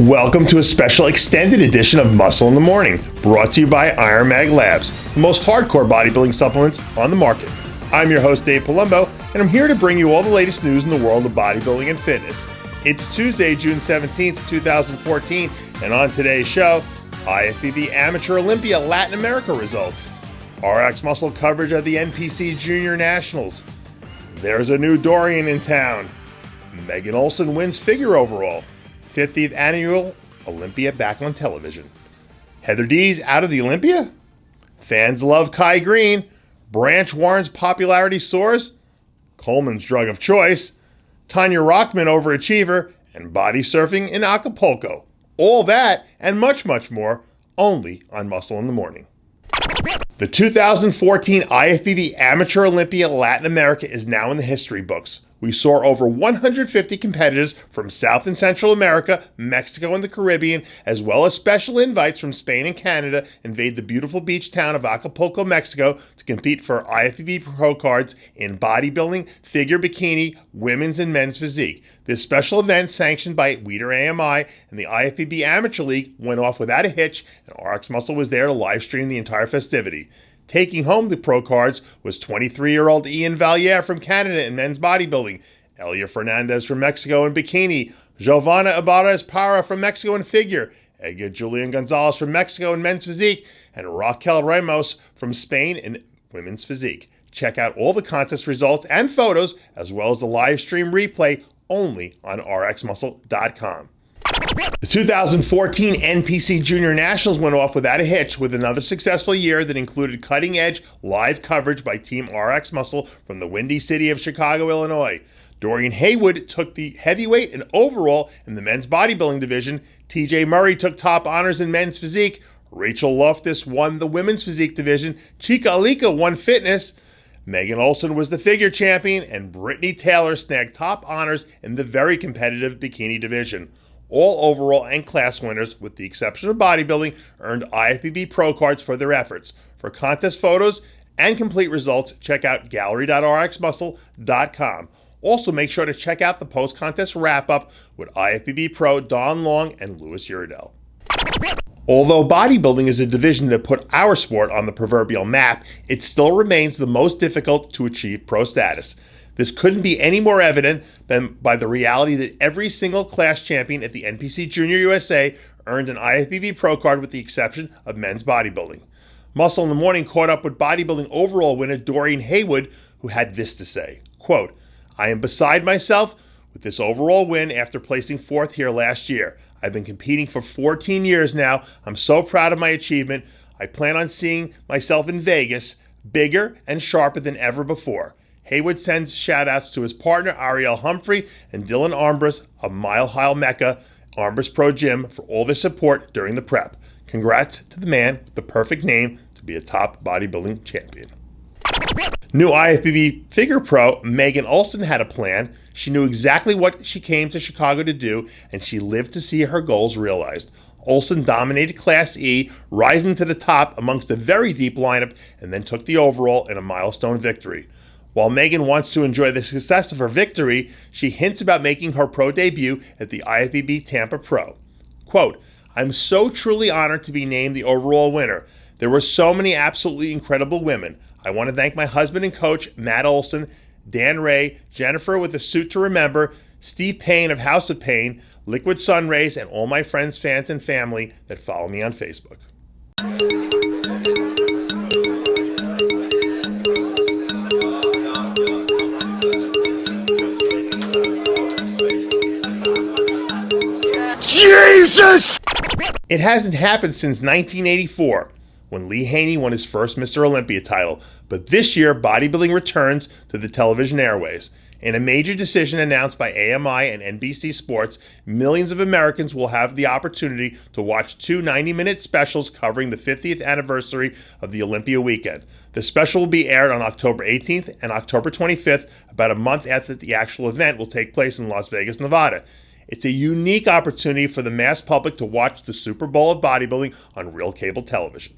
Welcome to a special extended edition of Muscle in the Morning, brought to you by Iron Mag Labs, the most hardcore bodybuilding supplements on the market. I'm your host, Dave Palumbo, and I'm here to bring you all the latest news in the world of bodybuilding and fitness. It's Tuesday, June 17th, 2014, and on today's show, IFBB Amateur Olympia Latin America results, RX Muscle coverage of the NPC Junior Nationals, there's a new Dorian in town, Megan Olson wins figure overall, 50th annual Olympia back on television. Heather Dees out of the Olympia? Fans love Kai Greene. Branch Warren's popularity soars. Coleman's drug of choice. Tanya Rahman Overachiever. And Bodysurfing in Acapulco. All that and much, much more only on Muscle in the Morning. The 2014 IFBB Amateur Olympia Latin America is now in the history books. We saw over 150 competitors from South and Central America, Mexico, and the Caribbean, as well as special invites from Spain and Canada, invade the beautiful beach town of Acapulco, Mexico, to compete for IFBB Pro cards in bodybuilding, figure bikini, women's and men's physique. This special event, sanctioned by Weider AMI and the IFBB Amateur League, went off without a hitch, and RX Muscle was there to live stream the entire festivity. Taking home the pro cards was 23-year-old Ian Valliere from Canada in men's bodybuilding, Elia Fernandez from Mexico in bikini, Giovanna Ibarra-Parra from Mexico in figure, Edgar Julian Gonzalez from Mexico in men's physique, and Raquel Ramos from Spain in women's physique. Check out all the contest results and photos, as well as the live stream replay, only on rxmuscle.com. The 2014 NPC Junior Nationals went off without a hitch with another successful year that included cutting-edge live coverage by Team RX Muscle from the windy city of Chicago, Illinois. Dorian Haywood took the heavyweight and overall in the men's bodybuilding division. TJ Murray took top honors in men's physique. Rachel Loftus won the women's physique division. Chica Alika won fitness. Megan Olson was the figure champion, and Brittany Taylor snagged top honors in the very competitive bikini division. All overall and class winners, with the exception of bodybuilding, earned IFBB Pro cards for their efforts. For contest photos and complete results, check out gallery.rxmuscle.com. Also, make sure to check out the post-contest wrap-up with IFBB Pro Don Long and Louis Uridell. Although bodybuilding is a division that put our sport on the proverbial map, it still remains the most difficult to achieve pro status. This couldn't be any more evident than by the reality that every single class champion at the NPC Junior USA earned an IFBB Pro card with the exception of men's bodybuilding. Muscle in the Morning caught up with bodybuilding overall winner Dorian Haywood, who had this to say, quote, "I am beside myself with this overall win after placing fourth here last year. I've been competing for 14 years now. I'm so proud of my achievement. I plan on seeing myself in Vegas, bigger and sharper than ever before." Haywood sends shout-outs to his partner Ariel Humphrey and Dylan Armbrust of Mile High Mecca Armbrust Pro Gym for all their support during the prep. Congrats to the man with the perfect name to be a top bodybuilding champion. New IFBB figure pro Megan Olson had a plan. She knew exactly what she came to Chicago to do, and she lived to see her goals realized. Olson dominated Class E, rising to the top amongst a very deep lineup, and then took the overall in a milestone victory. While Megan wants to enjoy the success of her victory, she hints about making her pro debut at the IFBB Tampa Pro. Quote, "I'm so truly honored to be named the overall winner. There were so many absolutely incredible women. I want to thank my husband and coach, Matt Olson, Dan Ray, Jennifer with a Suit to Remember, Steve Payne of House of Pain, Liquid Sun Rays, and all my friends, fans, and family that follow me on Facebook." Jesus! It hasn't happened since 1984, when Lee Haney won his first Mr. Olympia title, but this year bodybuilding returns to the television airways. In a major decision announced by AMI and NBC Sports, millions of Americans will have the opportunity to watch two 90-minute specials covering the 50th anniversary of the Olympia weekend. The special will be aired on October 18th and October 25th, about a month after the actual event will take place in Las Vegas, Nevada. It's a unique opportunity for the mass public to watch the Super Bowl of bodybuilding on real cable television.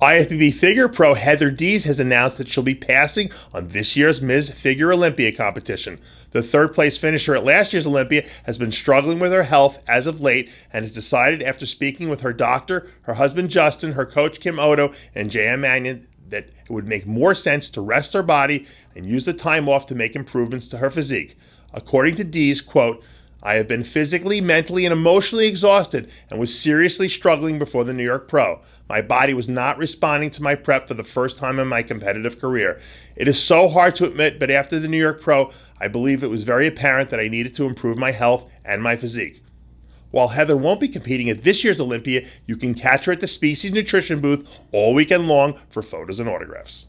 IFBB figure pro Heather Dees has announced that she'll be passing on this year's Ms. Figure Olympia competition. The third-place finisher at last year's Olympia has been struggling with her health as of late and has decided after speaking with her doctor, her husband Justin, her coach Kim Odo, and J.M. Mannion that it would make more sense to rest her body and use the time off to make improvements to her physique. According to Dees, quote, "I have been physically, mentally, and emotionally exhausted and was seriously struggling before the New York Pro. My body was not responding to my prep for the first time in my competitive career. It is so hard to admit, but after the New York Pro, I believe it was very apparent that I needed to improve my health and my physique." While Heather won't be competing at this year's Olympia, you can catch her at the Species Nutrition booth all weekend long for photos and autographs.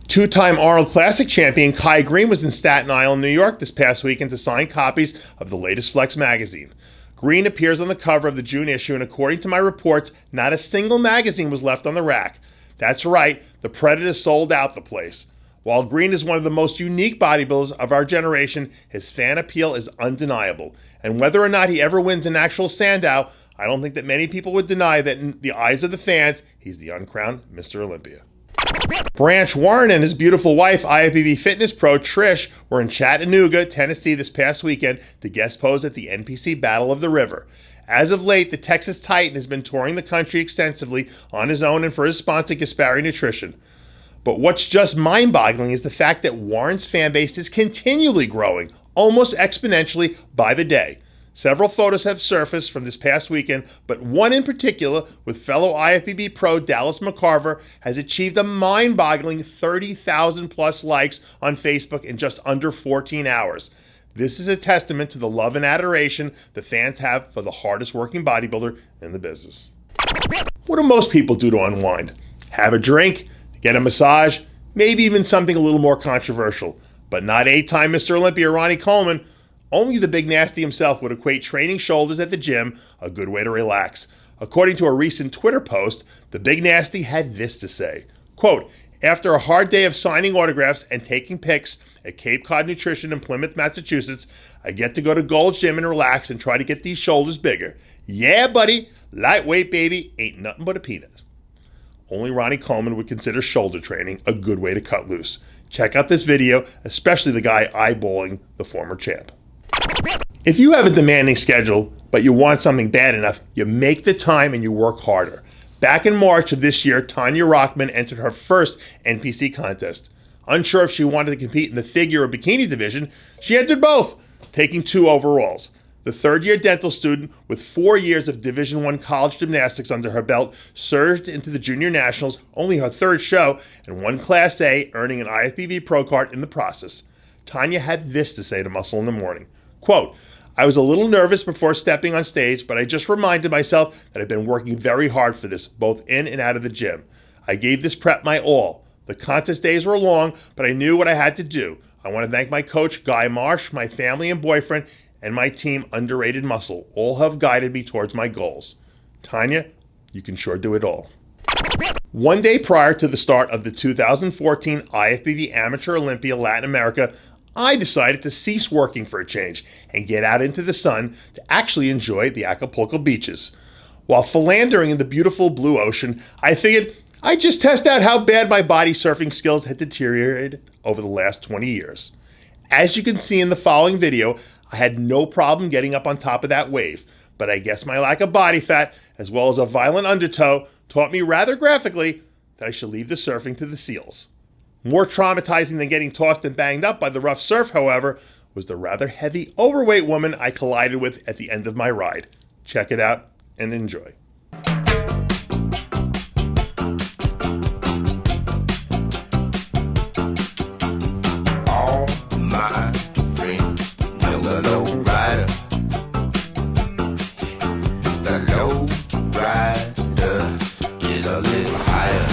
Two-time Arnold Classic champion Kai Greene was in Staten Island, New York this past weekend to sign copies of the latest Flex magazine. Greene appears on the cover of the June issue, and according to my reports, not a single magazine was left on the rack. That's right, the Predator sold out the place. While Greene is one of the most unique bodybuilders of our generation, his fan appeal is undeniable. And whether or not he ever wins an actual Sandow, I don't think that many people would deny that in the eyes of the fans, he's the uncrowned Mr. Olympia. Branch Warren and his beautiful wife, IFBB fitness pro Trish, were in Chattanooga, Tennessee this past weekend to guest pose at the NPC Battle of the River. As of late, the Texas Titan has been touring the country extensively on his own and for his sponsor, Gaspari Nutrition. But what's just mind-boggling is the fact that Warren's fan base is continually growing, almost exponentially by the day. Several photos have surfaced from this past weekend, but one in particular with fellow IFBB pro Dallas McCarver has achieved a mind-boggling 30,000 plus likes on Facebook in just under 14 hours. This is a testament to the love and adoration the fans have for the hardest working bodybuilder in the business. What do most people do to unwind? Have a drink, get a massage, maybe even something a little more controversial. But not 8-time Mr. Olympia Ronnie Coleman. Only the Big Nasty himself would equate training shoulders at the gym a good way to relax. According to a recent Twitter post, the Big Nasty had this to say, quote, "After a hard day of signing autographs and taking pics at Cape Cod Nutrition in Plymouth, Massachusetts, I get to go to Gold's Gym and relax and try to get these shoulders bigger. Yeah, buddy, lightweight baby, ain't nothing but a peanut." Only Ronnie Coleman would consider shoulder training a good way to cut loose. Check out this video, especially the guy eyeballing the former champ. If you have a demanding schedule, but you want something bad enough, you make the time and you work harder. Back in March of this year, Tanya Rahman entered her first NPC contest. Unsure if she wanted to compete in the figure or bikini division, she entered both, taking 2 overalls. The third-year dental student with 4 years of Division I college gymnastics under her belt surged into the Junior Nationals, only her third show, and won Class A, earning an IFBB Pro card in the process. Tanya had this to say to Muscle in the Morning, quote, "I was a little nervous before stepping on stage, but I just reminded myself that I've been working very hard for this, both in and out of the gym. I gave this prep my all. The contest days were long, but I knew what I had to do. I want to thank my coach, Guy Marsh, my family and boyfriend, and my team, Underrated Muscle. All have guided me towards my goals." Tanya, you can sure do it all. One day prior to the start of the 2014 IFBB Amateur Olympia Latin America, I decided to cease working for a change and get out into the sun to actually enjoy the Acapulco beaches. While philandering in the beautiful blue ocean, I figured I'd just test out how bad my body surfing skills had deteriorated over the last 20 years. As you can see in the following video, I had no problem getting up on top of that wave, but I guess my lack of body fat, as well as a violent undertow, taught me rather graphically that I should leave the surfing to the SEALs. More traumatizing than getting tossed and banged up by the rough surf, however, was the rather heavy, overweight woman I collided with at the end of my ride. Check it out and enjoy. All my friends know the low rider. The low rider is a little higher.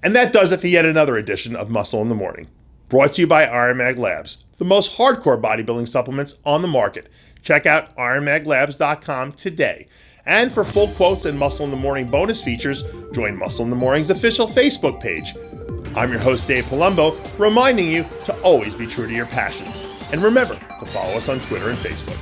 And that does it for yet another edition of Muscle in the Morning. Brought to you by IronMag Labs, the most hardcore bodybuilding supplements on the market. Check out ironmaglabs.com today. And for full quotes and Muscle in the Morning bonus features, join Muscle in the Morning's official Facebook page. I'm your host, Dave Palumbo, reminding you to always be true to your passions. And remember to follow us on Twitter and Facebook.